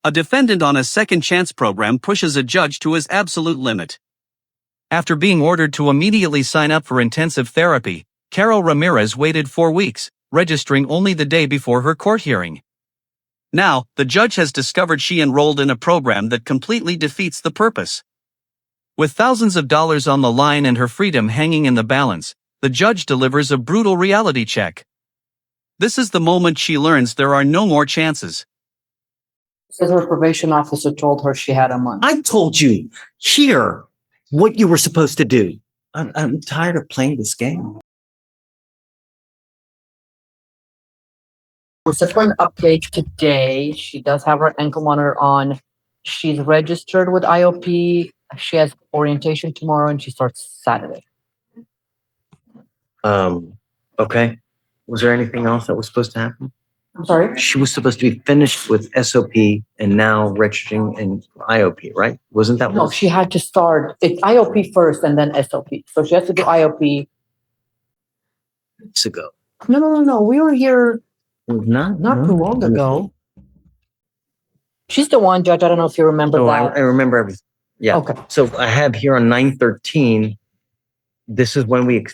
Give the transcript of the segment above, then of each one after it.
A defendant on a second chance program pushes a judge to his absolute limit. After being ordered to immediately sign up for intensive therapy, Carol Ramirez waited 4 weeks, registering only the day before her court hearing. Now, the judge has discovered she enrolled in a program that completely defeats the purpose. With thousands of dollars on the line and her freedom hanging in the balance, the judge delivers a brutal reality check. This is the moment she learns there are no more chances. Says her probation officer told her she had a month. I told you here what you were supposed to do. I'm tired of playing this game. We're set for an update today. She does have her ankle monitor on. She's registered with IOP. She has orientation tomorrow and she starts Saturday. Okay. Was there anything else that was supposed to happen? I'm sorry? She was supposed to be finished with SOP and now registering in IOP, right? Wasn't that No, she had to start. It's IOP first and then SOP. So she has to do IOP. weeks ago? No. We were here Not too long ago. She's the one, Judge. I don't know if you remember No, that. I remember everything. Yeah. Okay. So I have here on 9/13, this is when we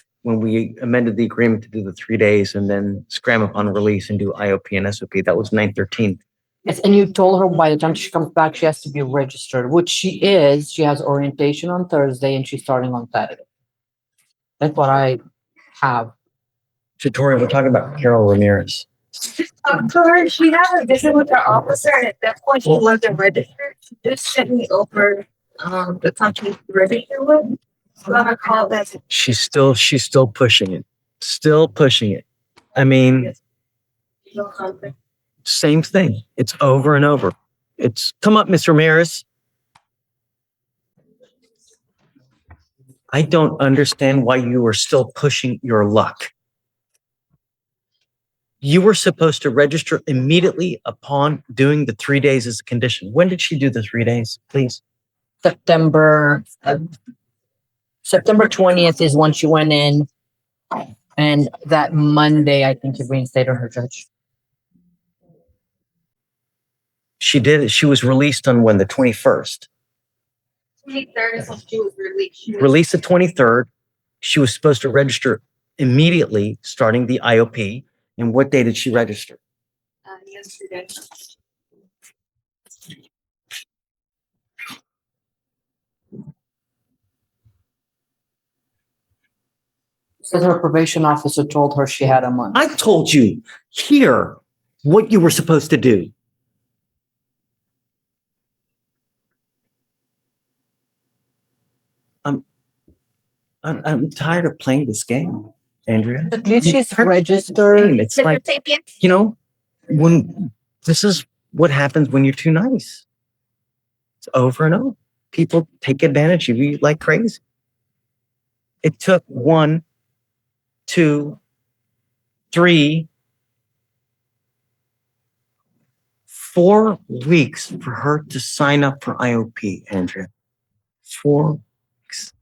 amended the agreement to do the 3 days and then SCRAM upon release and do IOP and SOP. That was 9/13. Yes, and you told her by the time she comes back, she has to be registered, which she is. She has orientation on Thursday and she's starting on Saturday. That's what I have. Victoria, we're talking about Carol Ramirez. So she had a visit with her officer, and at that point, she wasn't registered. She just sent me over the company to register with. So I called that. She's still pushing it. Still pushing it. I mean, same thing. It's over and over. It's come up, Miss Ramirez. I don't understand why you are still pushing your luck. You were supposed to register immediately upon doing the 3 days as a condition. When did she do the 3 days, please? September 20th is when she went in. And that Monday, I think you reinstated her, Judge. She did it. She was released on when? The 21st. 23rd is when she was released. Released the 23rd. She was supposed to register immediately, starting the IOP. And what day did she register? Yesterday. Says her probation officer told her she had a month. I told you here what you were supposed to do. I'm tired of playing this game, Andrea. At least she's registered. It's like, you know, when this is what happens when you're too nice. It's over and over. People take advantage of you like crazy. It took 1, 2, 3, 4 weeks for her to sign up for IOP, Andrea. 4 weeks.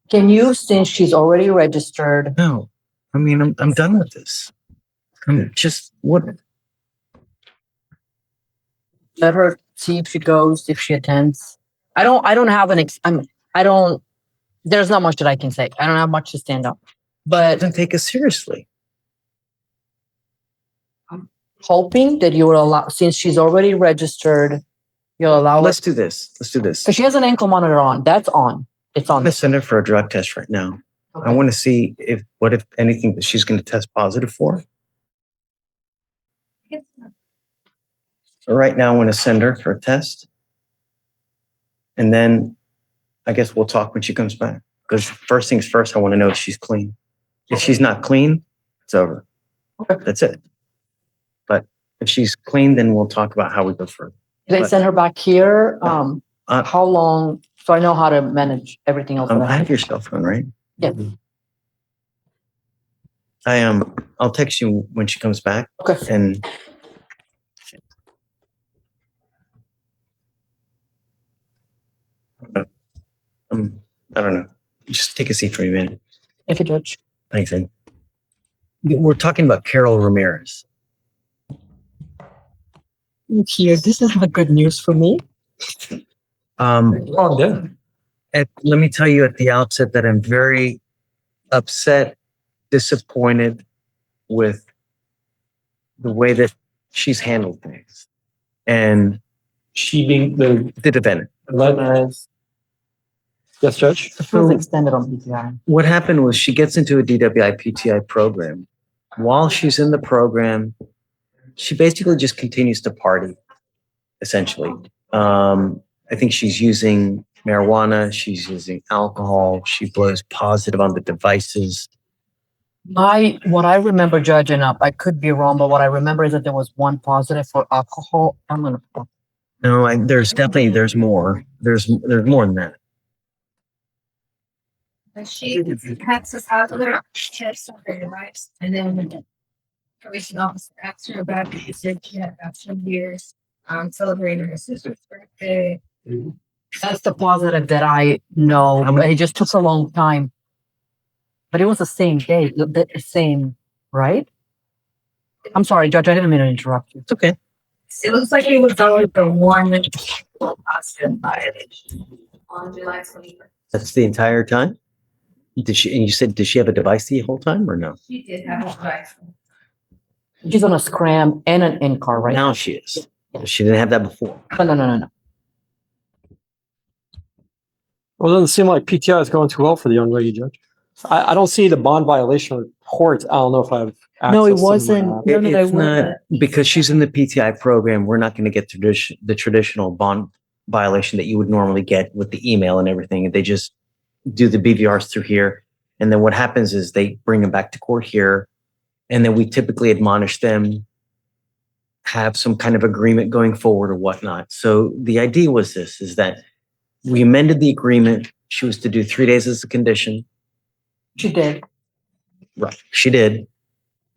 Can you, since she's already registered, No, I mean, I'm done with this. I'm just, what? let her see if she goes, if she attends? I don't have there's not much that I can say. I don't have much to stand up. But Doesn't take us seriously. hoping that you will allow, since she's already registered, you'll allow Let's us, do this. Let's do this. because she has an ankle monitor on. That's on. It's I'm on. going to send her for a drug test right now. I want to see if anything that she's going to test positive for. So right now, I want to send her for a test. And then I guess we'll talk when she comes back. Because first things first, I want to know if she's clean. If she's not clean, it's over. Okay. That's it. But if she's clean, then we'll talk about how we go further. They send her back here. Uh, How long? So I know how to manage everything else. that I I have have. your cell phone, right? Yeah. I'll text you when she comes back. Okay. And I don't know. Just take a seat for a minute. Thank you, Judge. Thanks, Ed. We're talking about Carol Ramirez. Here, this is not good news for me. Let me tell you at the outset that I'm very upset, disappointed with the way that she's handled things. And She being the the defendant. Ramirez. Yes, Judge. It was extended on PTI. What happened was she gets into a DWI PTI program. While she's in the program, she basically just continues to party, essentially. I think she's using marijuana, she's using alcohol, she blows positive on the devices. What I remember, Judge, and I could be wrong, but what I remember is that there was one positive for alcohol. No, there's more. There's more than that. She has us out of their test on her device, and then the probation officer asked her about it. She said she had about 2 years celebrating her sister's birthday. That's the positive that I know. It just took a long time. But it was the same day, the same, right? I'm sorry, Judge, I didn't mean to interrupt you. It's okay. It looks like it was only the one positive violation on July 21st. That's the entire time? And you said, did she have a device the whole time or no? She did have a device. She's on a SCRAM and an in-car, right? Now she is. She didn't have that before. No. Well, it doesn't seem like PTI is going too well for the young lady, Judge. I don't see the bond violation report. I don't know if I have access No, it to them or wasn't. not. No, It's not, because she's in the PTI program, we're not going to get the traditional bond violation that you would normally get with the email and everything. They just do the BVRs through here. And then what happens is they bring them back to court here. And then we typically admonish them, have some kind of agreement going forward or whatnot. So the idea was this, is that we amended the agreement. She was to do 3 days as a condition. She did. Right. She did.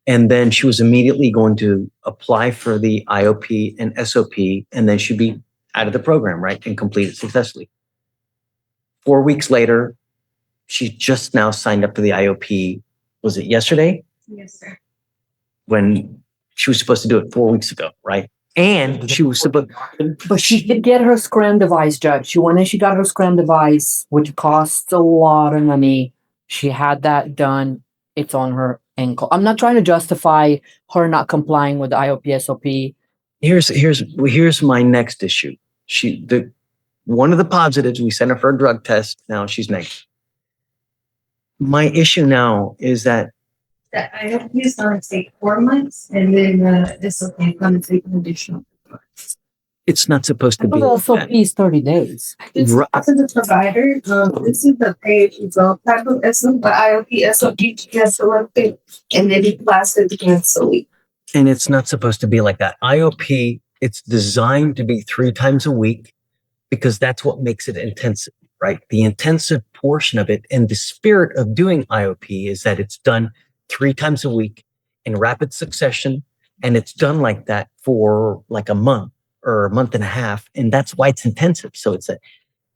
And then she was immediately going to apply for the IOP and SOP, and then she'd be out of the program, right? And complete it successfully. 4 weeks later, she just now signed up for the IOP. Was it yesterday? Yes, sir. When she was supposed to do it 4 weeks ago, right? And she was supposed. But she did get her SCRAM device, Judge. She went and she got her SCRAM device, which costs a lot of money. She had that done. It's on her ankle. I'm not trying to justify her not complying with the IOP SOP. Here's my next issue. One of the positives, we sent her for a drug test. Now she's negative. My issue now is that That IOP is going to take 4 months, and then this will be going to take an additional 4 months. it's not supposed to be. The like SOP that. is 30 days. This Right. to the provider, this is the page result type of SOP, the IOP SOP has selected, and then it lasted against a week. And it's not supposed to be like that. IOP, it's designed to be 3 times a week because that's what makes it intensive, right? The intensive portion of it and the spirit of doing IOP is that it's done 3 times a week in rapid succession. And it's done like that for like a month or a month and a half. And that's why it's intensive. So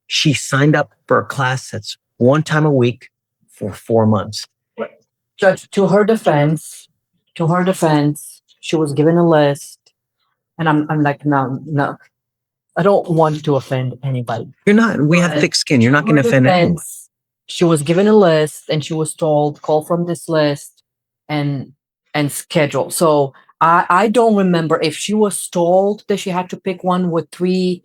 she signed up for a class that's 1 time a week for 4 months. Judge, to her defense, she was given a list. And I'm like, no. I don't want to offend anybody. You're not, we have thick skin. You're not going to offend anyone. She was given a list and she was told, call from this list and schedule. So I don't remember if she was told that she had to pick one with 3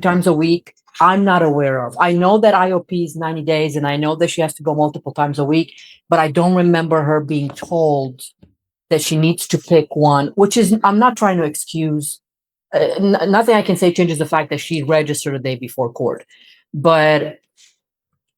times a week. I'm not aware of. I know that IOP is 90 days and I know that she has to go multiple times a week, but I don't remember her being told that she needs to pick one, which is, I'm not trying to excuse, nothing I can say changes the fact that she registered the day before court, but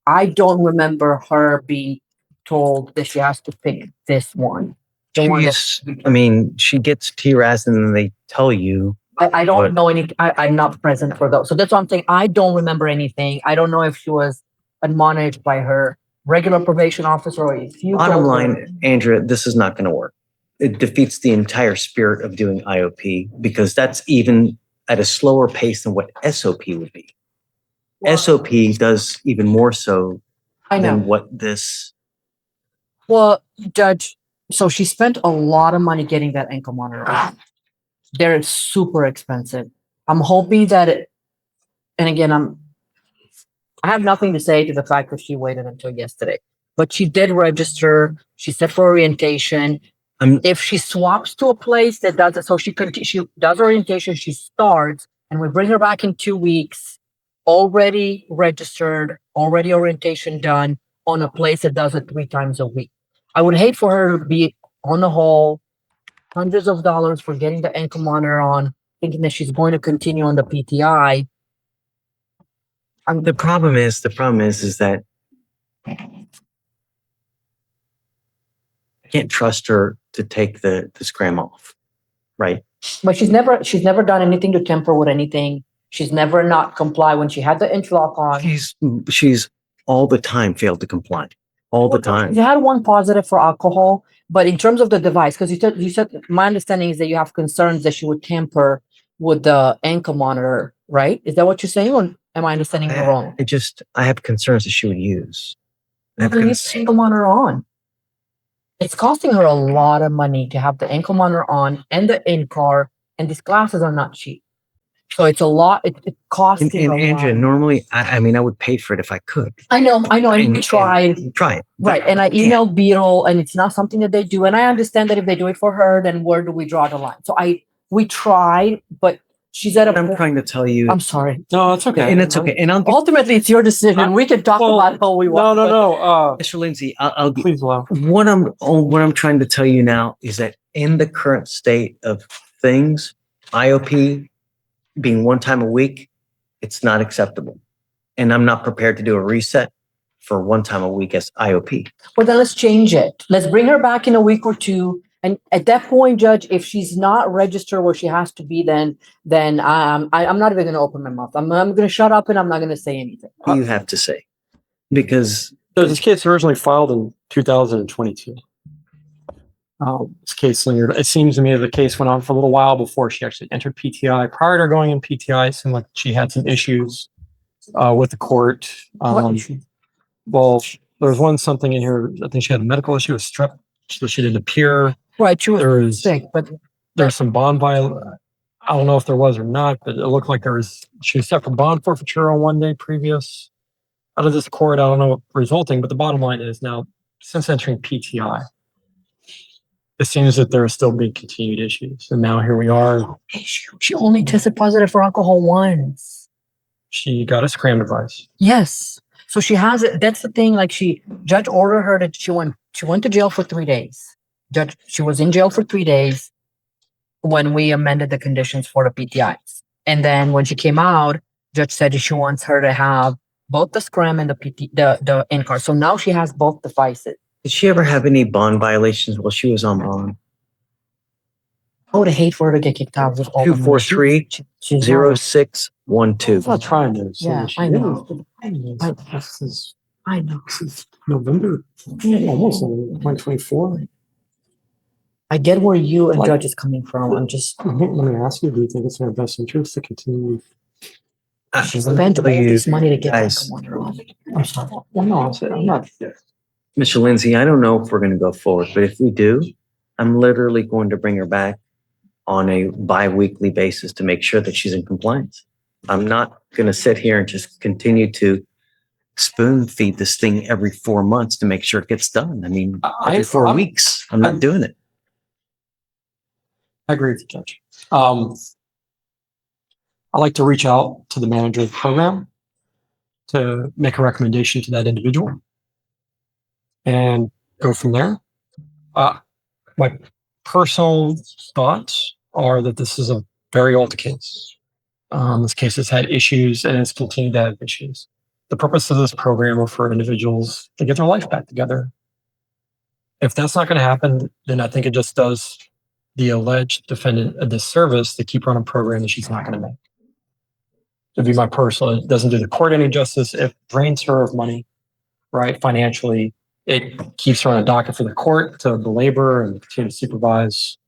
I don't remember her being told that she has to pick this one. She gets TRAS and then they tell you. I don't know I'm not present for those. So that's what I'm saying. I don't remember anything. I don't know if she was admonished by her regular probation officer or if you. Bottom line, Andrea, this is not going to work. It defeats the entire spirit of doing IOP because that's even at a slower pace than what SOP would be. Well, SOP does even more so than what this. Well, Judge, so she spent a lot of money getting that ankle monitor. They're super expensive. I'm hoping that and again, I have nothing to say to the fact that she waited until yesterday, but she did register. She set for orientation. If she swaps to a place that does it, so she does orientation, she starts, and we bring her back in 2 weeks, already registered, already orientation done on a place that does it 3 times a week. I would hate for her to be on the whole hundreds of dollars for getting the ankle monitor on, thinking that she's going to continue on the PTI. The problem is that I can't trust her to take the SCRAM off, right? But she's never done anything to temper with anything. She's never not comply when she had the interlock on. She's all the time failed to comply, all the time. You had one positive for alcohol, but in terms of the device, because you said my understanding is that you have concerns that she would tamper with the ankle monitor, right? Is that what you're saying, or am I understanding you wrong? I have concerns that she would use. I have You need the ankle monitor on. It's costing her a lot of money to have the ankle monitor on and the in-car, and these glasses are not cheap. So it's a lot. It costs And her a Andrea, lot. normally, I mean, I would pay for it if I could. I know. And you tried. Try it. Right. And I emailed Beetle, and it's not something that they do. And I understand that if they do it for her, then where do we draw the line? So we tried, but she's at a I'm trying to tell you. I'm sorry. No, that's okay. And it's okay. And I'll give Ultimately, it's your decision. We can talk about it all we want. No. Mr. Lindsay, I'll give Please allow. what I'm trying to tell you now is that in the current state of things, IOP being 1 time a week, it's not acceptable. And I'm not prepared to do a reset for 1 time a week as IOP. Well, then let's change it. Let's bring her back in a week or 2. And at that point, Judge, if she's not registered where she has to be, then I'm not even going to open my mouth. I'm going to shut up and I'm not going to say anything. What do you have to say? Because This case originally filed in 2022. This case, it seems to me the case went on for a little while before she actually entered PTI. Prior to going in PTI, it seemed like she had some issues with the court. What issue? Well, there was something in here. I think she had a medical issue with strep, so she didn't appear. Right, she There was is sick, but there's some bond violation. I don't know if there was or not, but it looked like she was set for bond forfeiture on 1 day previous. Out of this court, I don't know what resulting, but the bottom line is now, since entering PTI, it seems that there are still being continued issues. And now here we are. she only tested positive for alcohol once. She got a SCRAM device. Yes. So she has it. That's the thing. Like judge ordered her that she went to jail for 3 days. She was in jail for 3 days when we amended the conditions for the PTIs. And then when she came out, judge said she wants her to have both the SCRAM and the in-car. So now she has both devices. did she ever have any bond violations while she was on bond? I would hate for her to get kicked out with all the money. 243 She's not- 0612. I'm not trying to say Yeah, she I know. didn't. This is I know. November, almost 2024. I get where you and Like- Judge is coming from. I'm just Let me ask you, do you think it's in her best interest to continue? she spent all this money to get guys. back on. I'm sorry. Well, no, I'm not. Mr. Lindsay, I don't know if we're going to go forward, but if we do, I'm literally going to bring her back on a bi-weekly basis to make sure that she's in compliance. I'm not going to sit here and just continue to spoon feed this thing every 4 months to make sure it gets done. I mean, every 4 weeks, I'm not doing it. I agree with you, Judge. I like to reach out to the manager of the program to make a recommendation to that individual and go from there. My personal thoughts are that this is a very old case. This case has had issues and it's continued to have issues. The purpose of this program are for individuals to get their life back together. If that's not going to happen, then I think it just does the alleged defendant a disservice to keep running a program that she's not going to make. To be my personal, it doesn't do the court any justice. It drains her of money, right? Financially, it keeps her on a docket for the court to belabor and continue to supervise.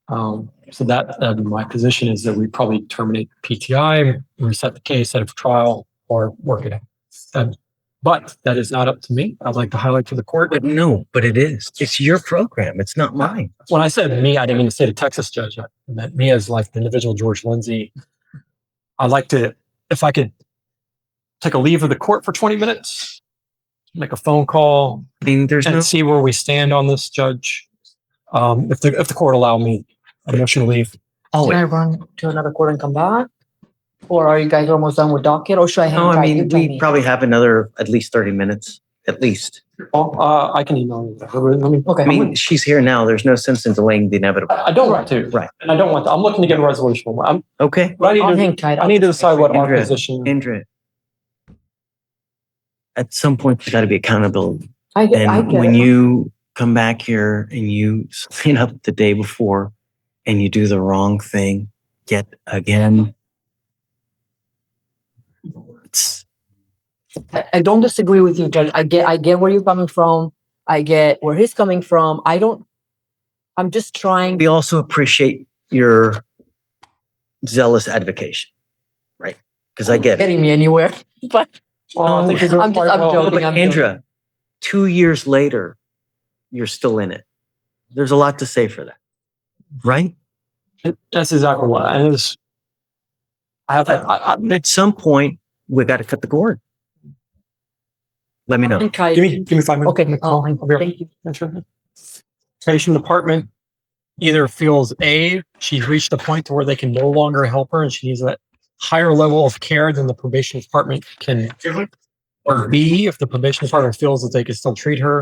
So that my position is that we probably terminate PTI, reset the case, set it for trial, or work it out. But that is not up to me. I'd like to highlight to the court. But no, but it is. It's your program. It's not mine. When I said me, I didn't mean to say the Texas judge. I meant me as like the individual George Lindsay. I'd like to, if I could take a leave of the court for 20 minutes, make a phone call, I mean, there's and no. see where we stand on this, Judge. If the court allow me a motion to leave. Oh, Can I run to another court and come back? Or are you guys almost done with docket, or should I hang no, I tight? You mean, tell we me. probably have another at least 30 minutes, at least. I can email you. Let me, Okay. I mean, she's here now. There's no sense in delaying the inevitable. I don't want to. Right. And I don't want to. I'm looking to get a resolution. Okay. But I'll hang tight. I need to decide what our Andrea, position. Andrea, at some point, there's got to be accountability. I get And when it. you come back here and you sign up the day before and you do the wrong thing yet again, it's, I don't disagree with you, Judge. I get where you're coming from. I get where he's coming from. I'm just trying. we also appreciate your zealous advocation, right? Because I get it. Getting me anywhere. But Well, I think you're doing I'm quite well. joking. But Andrea, 2 years later, you're still in it. There's a lot to say for that, right? That's exactly what I was. I have. At some point, we got to cut the cord. Let me know. Okay. Give me 5 minutes. Okay. I'll be right Thank you. back. Probation department either feels A, she's reached a point to where they can no longer help her and she needs a higher level of care than the probation department can give her. Or B, if the probation department feels that they can still treat her,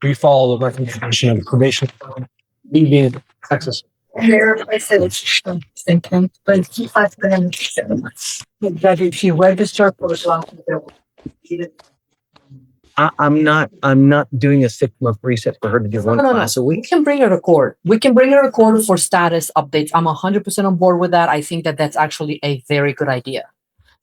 we follow the recommendation of the probation department. B being Texas. There, I said it's thinking, but he has been in 7 months. Judge, if she registered for the last I'm not doing a 6-month reset for her to do one No. class a We week. can bring her to court. We can bring her to court for status updates. I'm 100% on board with that. I think that that's actually a very good idea.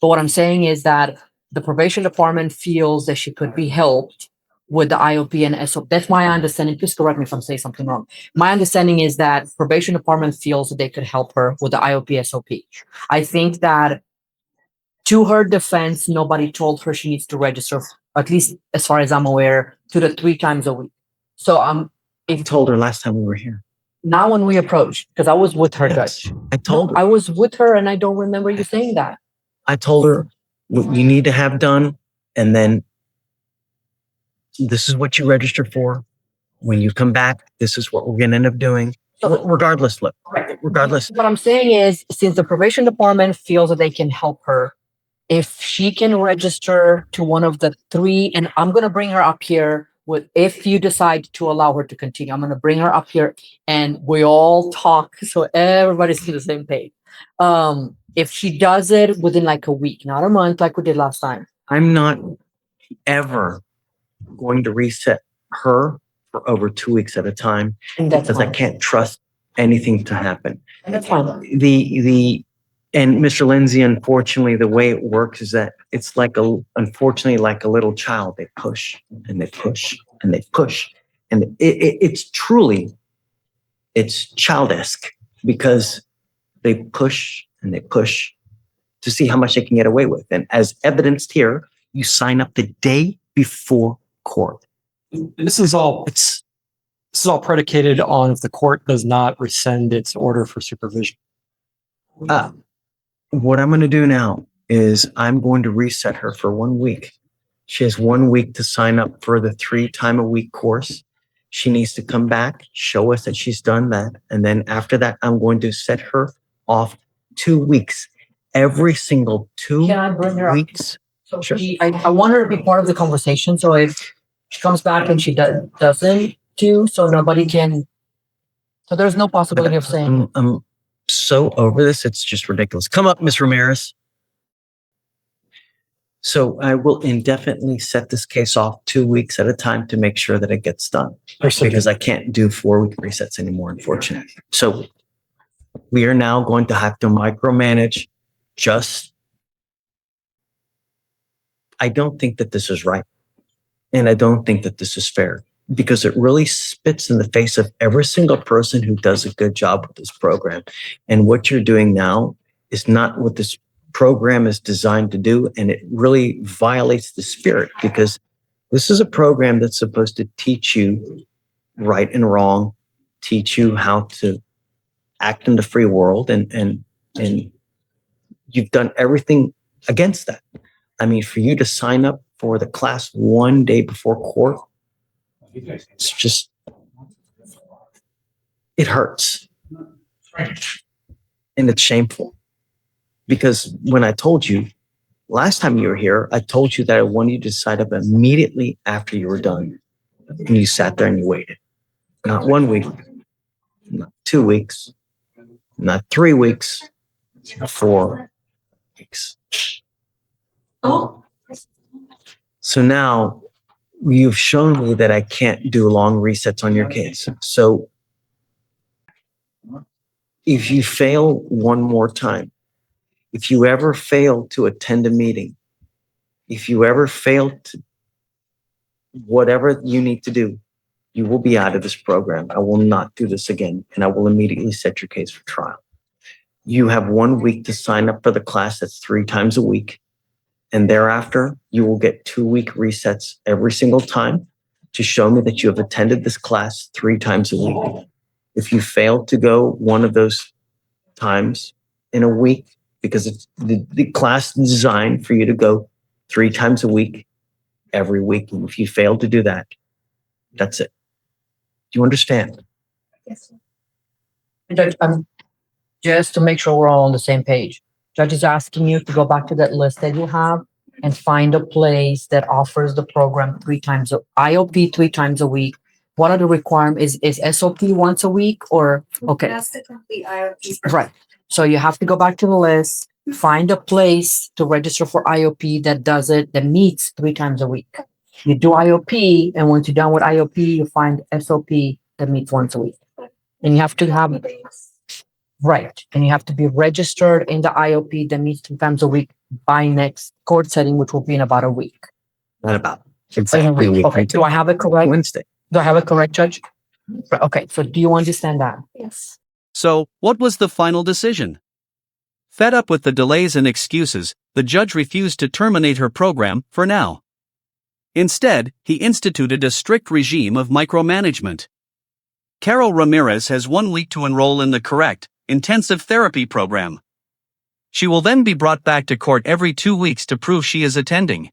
But what I'm saying is that the probation department feels that she could be helped with the IOP and SOP. That's my understanding. Please correct me if I'm saying something wrong. My understanding is that probation department feels that they could help her with the IOP SOP. I think that to her defense, nobody told her she needs to register, at least as far as I'm aware, 2 to 3 times a week. So I told her last time we were here. now when we approached, because I was with her, Yes. Judge. I told her. I was with her and I don't remember you saying that. I told her what you need to have done, and then this is what you registered for. When you come back, this is what we're going to end up doing. Regardless, look, regardless. What I'm saying is, since the probation department feels that they can help her, if she can register to one of the 3, and I'm going to bring her up here with, if you decide to allow her to continue, I'm going to bring her up here and we all talk so everybody's on the same page. If she does it within like a week, not a month like we did last time. I'm not ever going to reset her for over 2 weeks at a time And that's because I fine. can't trust anything to happen. And that's fine. And Mr. Lindsay, unfortunately, the way it works is that it's unfortunately like a little child. They push and they push and they push. And it's truly, it's childish because they push and they push to see how much they can get away with. And as evidenced here, you sign up the day before court. This is all predicated on if the court does not rescind its order for supervision. What I'm going to do now is I'm going to reset her for 1 week. She has 1 week to sign up for the 3-time-a-week course. She needs to come back, show us that she's done that. And then after that, I'm going to set her off 2 weeks. Every single 2 Can I bring her up? weeks. So Sure. I want her to be part of the conversation. So if she comes back and she doesn't do, so nobody can. So there's no possibility of saying. I'm so over this. It's just ridiculous. Come up, Ms. Ramirez. So I will indefinitely set this case off 2 weeks at a time to make sure that it gets done, because I can't do 4-week resets anymore, unfortunately. So we are now going to have to micromanage. I don't think that this is right. And I don't think that this is fair, because it really spits in the face of every single person who does a good job with this program. And what you're doing now is not what this program is designed to do. And it really violates the spirit, because This is a program that's supposed to teach you right and wrong, teach you how to act in the free world, and you've done everything against that. I mean, for you to sign up for the class 1 day before court, it's just, it hurts. And it's shameful. Because when I told you, last time you were here, I told you that I wanted you to sign up immediately after you were done. And you sat there and you waited. Not 1 week, not 2 weeks, not 3 weeks, 4 weeks. So now you've shown me that I can't do long resets on your case. So if you fail one more time, if you ever fail to attend a meeting, if you ever fail to whatever you need to do, you will be out of this program. I will not do this again, and I will immediately set your case for trial. You have 1 week to sign up for the class. That's 3 times a week. And thereafter, you will get 2-week resets every single time to show me that you have attended this class 3 times a week. If you fail to go one of those times in a week, because it's the class is designed for you to go 3 times a week, every week. And if you fail to do that, that's it. Do you understand? Yes. Judge, just to make sure we're all on the same page. Judge is asking you to go back to that list that you have and find a place that offers the program 3 times, IOP 3 times a week. What are the requirements? Is SOP once a week or, okay. That's the complete IOP. Right. So you have to go back to the list, find a place to register for IOP that does it, that meets 3 times a week. You do IOP, and once you're done with IOP, you find SOP that meets once a week. And you have to have, right, and you have to be registered in the IOP that meets 3 times a week by next court setting, which will be in about a week. Not about. Exactly. A week. Okay, do I have it correct? Wednesday. Do I have it correct, Judge? Right, okay, so do you understand that? Yes. So, what was the final decision? Fed up with the delays and excuses, the judge refused to terminate her program for now. Instead, he instituted a strict regime of micromanagement. Carol Ramirez has 1 week to enroll in the correct, intensive therapy program. She will then be brought back to court every 2 weeks to prove she is attending.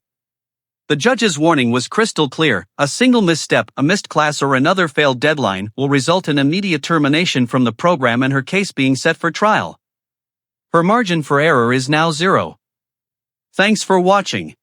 The judge's warning was crystal clear: a single misstep, a missed class, or another failed deadline will result in immediate termination from the program and her case being set for trial. Her margin for error is now 0. Thanks for watching.